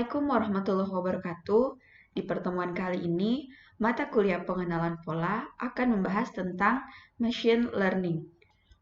Assalamualaikum warahmatullahi wabarakatuh. Di pertemuan kali ini, mata kuliah pengenalan pola akan membahas tentang machine learning.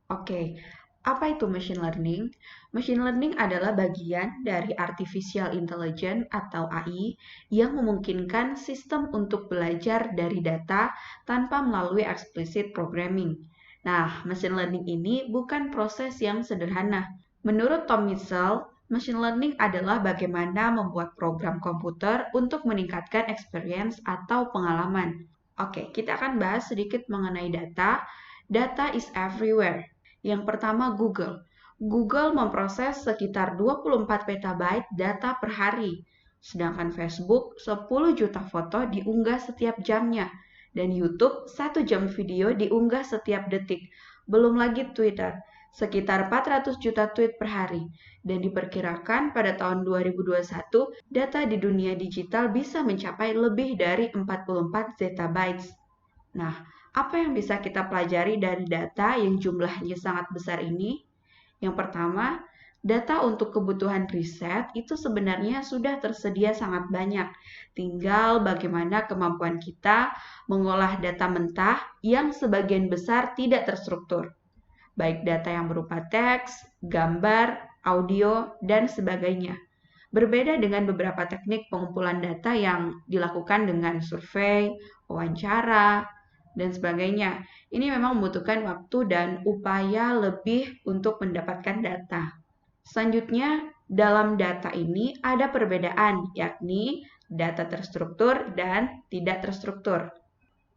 Oke, apa itu machine learning? Machine learning adalah bagian dari artificial intelligence atau AI yang memungkinkan sistem untuk belajar dari data tanpa melalui explicit programming. Nah, machine learning ini bukan proses yang sederhana. Menurut Tom Mitchell, machine learning adalah bagaimana membuat program komputer untuk meningkatkan experience atau pengalaman. Oke, kita akan bahas sedikit mengenai data. Data is everywhere. Yang pertama, Google. Google memproses sekitar 24 petabyte data per hari. Sedangkan Facebook, 10 juta foto diunggah setiap jamnya. Dan YouTube, 1 jam video diunggah setiap detik. Belum lagi Twitter, sekitar 400 juta tweet per hari. Dan diperkirakan pada tahun 2021, data di dunia digital bisa mencapai lebih dari 44 zettabytes. Nah, apa yang bisa kita pelajari dari data yang jumlahnya sangat besar ini? Yang pertama, data untuk kebutuhan riset itu sebenarnya sudah tersedia sangat banyak. Tinggal bagaimana kemampuan kita mengolah data mentah yang sebagian besar tidak terstruktur. Baik data yang berupa teks, gambar, audio, dan sebagainya. Berbeda dengan beberapa teknik pengumpulan data yang dilakukan dengan survei, wawancara, dan sebagainya. Ini memang membutuhkan waktu dan upaya lebih untuk mendapatkan data. Selanjutnya, dalam data ini ada perbedaan, yakni data terstruktur dan tidak terstruktur.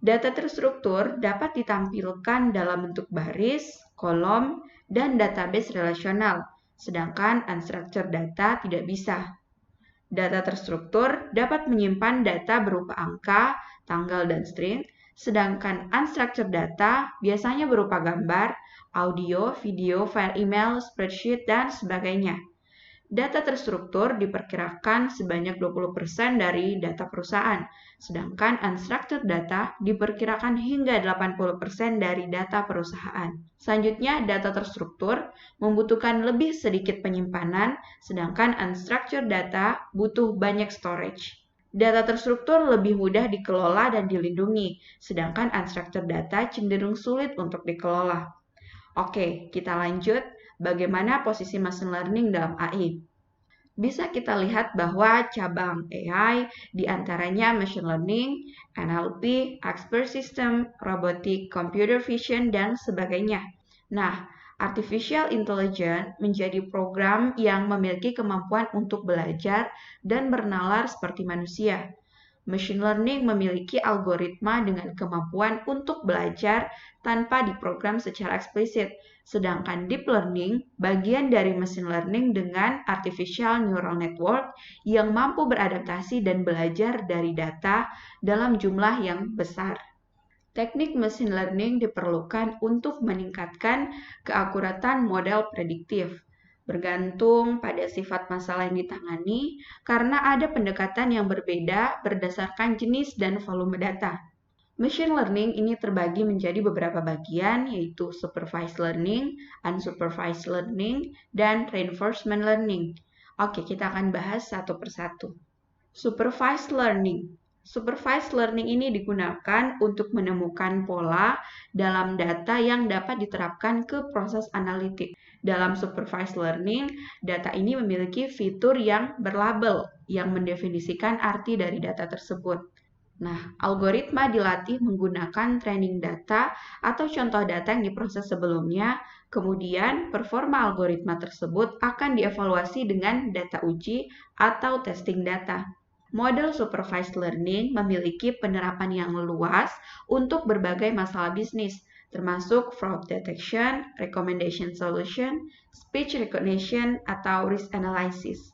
Data terstruktur dapat ditampilkan dalam bentuk baris, kolom, dan database relasional, sedangkan unstructured data tidak bisa. Data terstruktur dapat menyimpan data berupa angka, tanggal, dan string, sedangkan unstructured data biasanya berupa gambar, audio, video, file email, spreadsheet, dan sebagainya. Data terstruktur diperkirakan sebanyak 20% dari data perusahaan, sedangkan unstructured data diperkirakan hingga 80% dari data perusahaan. Selanjutnya, data terstruktur membutuhkan lebih sedikit penyimpanan, sedangkan unstructured data butuh banyak storage. Data terstruktur lebih mudah dikelola dan dilindungi, sedangkan unstructured data cenderung sulit untuk dikelola. Oke, kita lanjut. Bagaimana posisi machine learning dalam AI? Bisa kita lihat bahwa cabang AI diantaranya machine learning, NLP, expert system, robotic, computer vision, dan sebagainya. Nah, artificial intelligence menjadi program yang memiliki kemampuan untuk belajar dan bernalar seperti manusia. Machine learning memiliki algoritma dengan kemampuan untuk belajar tanpa diprogram secara eksplisit, sedangkan deep learning bagian dari machine learning dengan artificial neural network yang mampu beradaptasi dan belajar dari data dalam jumlah yang besar. Teknik machine learning diperlukan untuk meningkatkan keakuratan model prediktif, bergantung pada sifat masalah yang ditangani karena ada pendekatan yang berbeda berdasarkan jenis dan volume data. Machine learning ini terbagi menjadi beberapa bagian, yaitu supervised learning, unsupervised learning, dan reinforcement learning. Oke, kita akan bahas satu persatu. Supervised learning. Supervised learning ini digunakan untuk menemukan pola dalam data yang dapat diterapkan ke proses analitik. Dalam supervised learning, data ini memiliki fitur yang berlabel yang mendefinisikan arti dari data tersebut. Nah, algoritma dilatih menggunakan training data atau contoh data yang diproses sebelumnya, kemudian performa algoritma tersebut akan dievaluasi dengan data uji atau testing data. Model supervised learning memiliki penerapan yang luas untuk berbagai masalah bisnis, termasuk fraud detection, recommendation solution, speech recognition, atau risk analysis.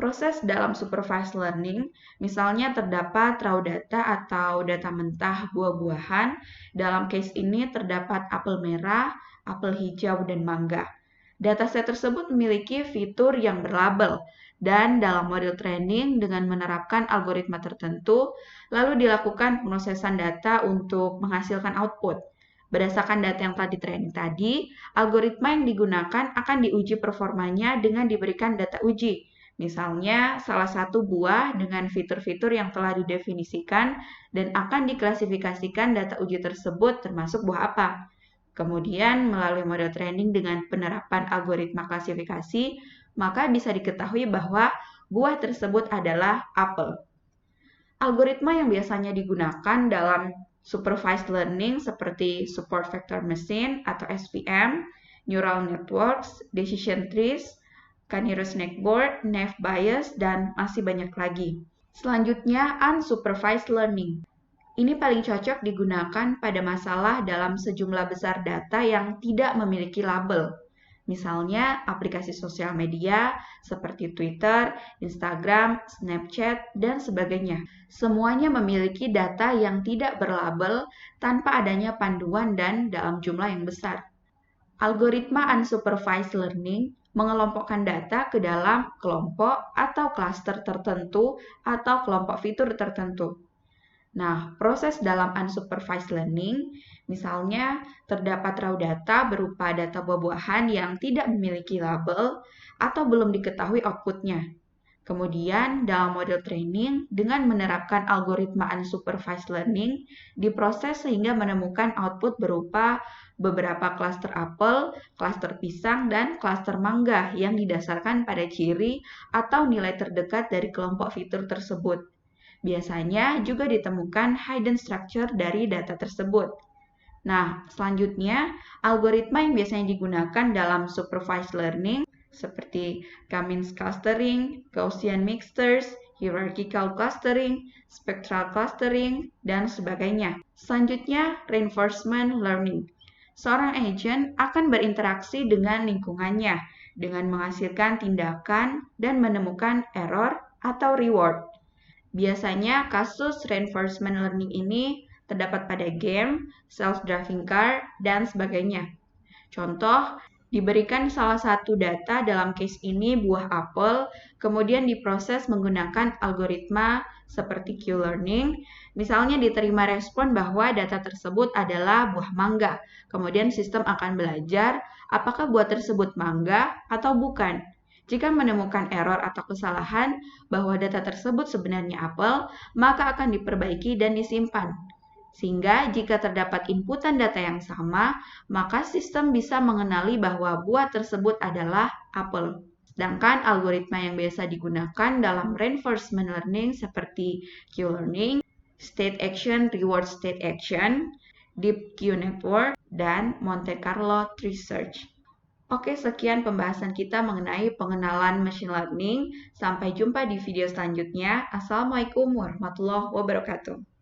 Proses dalam supervised learning, misalnya terdapat raw data atau data mentah buah-buahan. Dalam case ini terdapat apel merah, apel hijau, dan mangga. Dataset tersebut memiliki fitur yang berlabel, dan dalam model training dengan menerapkan algoritma tertentu, lalu dilakukan pemrosesan data untuk menghasilkan output. Berdasarkan data yang telah di-training tadi, algoritma yang digunakan akan diuji performanya dengan diberikan data uji. Misalnya, salah satu buah dengan fitur-fitur yang telah didefinisikan dan akan diklasifikasikan data uji tersebut termasuk buah apa. Kemudian, melalui model training dengan penerapan algoritma klasifikasi, maka bisa diketahui bahwa buah tersebut adalah apel. Algoritma yang biasanya digunakan dalam supervised learning seperti support vector machine atau SVM, neural networks, decision trees, Canary Snackboard, Naive Bayes, dan masih banyak lagi. Selanjutnya, unsupervised learning. Ini paling cocok digunakan pada masalah dalam sejumlah besar data yang tidak memiliki label. Misalnya, aplikasi sosial media seperti Twitter, Instagram, Snapchat, dan sebagainya. Semuanya memiliki data yang tidak berlabel tanpa adanya panduan dan dalam jumlah yang besar. Algoritma unsupervised learning mengelompokkan data ke dalam kelompok atau klaster tertentu atau kelompok fitur tertentu. Nah, proses dalam unsupervised learning, misalnya terdapat raw data berupa data buah-buahan yang tidak memiliki label atau belum diketahui outputnya. Kemudian, dalam model training, dengan menerapkan algoritma unsupervised learning, diproses sehingga menemukan output berupa beberapa klaster apel, klaster pisang, dan klaster mangga yang didasarkan pada ciri atau nilai terdekat dari kelompok fitur tersebut. Biasanya juga ditemukan hidden structure dari data tersebut. Nah, selanjutnya, algoritma yang biasanya digunakan dalam supervised learning seperti K-means clustering, Gaussian mixtures, hierarchical clustering, spectral clustering, dan sebagainya. Selanjutnya, reinforcement learning. Seorang agent akan berinteraksi dengan lingkungannya dengan menghasilkan tindakan dan menemukan error atau reward. Biasanya kasus reinforcement learning ini terdapat pada game, self-driving car, dan sebagainya. Contoh, diberikan salah satu data dalam case ini buah apel, kemudian diproses menggunakan algoritma seperti Q-learning. Misalnya diterima respon bahwa data tersebut adalah buah mangga. Kemudian sistem akan belajar apakah buah tersebut mangga atau bukan. Jika menemukan error atau kesalahan bahwa data tersebut sebenarnya apel, maka akan diperbaiki dan disimpan. Sehingga jika terdapat inputan data yang sama, maka sistem bisa mengenali bahwa buah tersebut adalah apel. Sedangkan algoritma yang biasa digunakan dalam reinforcement learning seperti Q-learning, state action, reward state action, deep Q network, dan Monte Carlo tree search. Oke, sekian pembahasan kita mengenai pengenalan machine learning. Sampai jumpa di video selanjutnya. Assalamualaikum warahmatullahi wabarakatuh.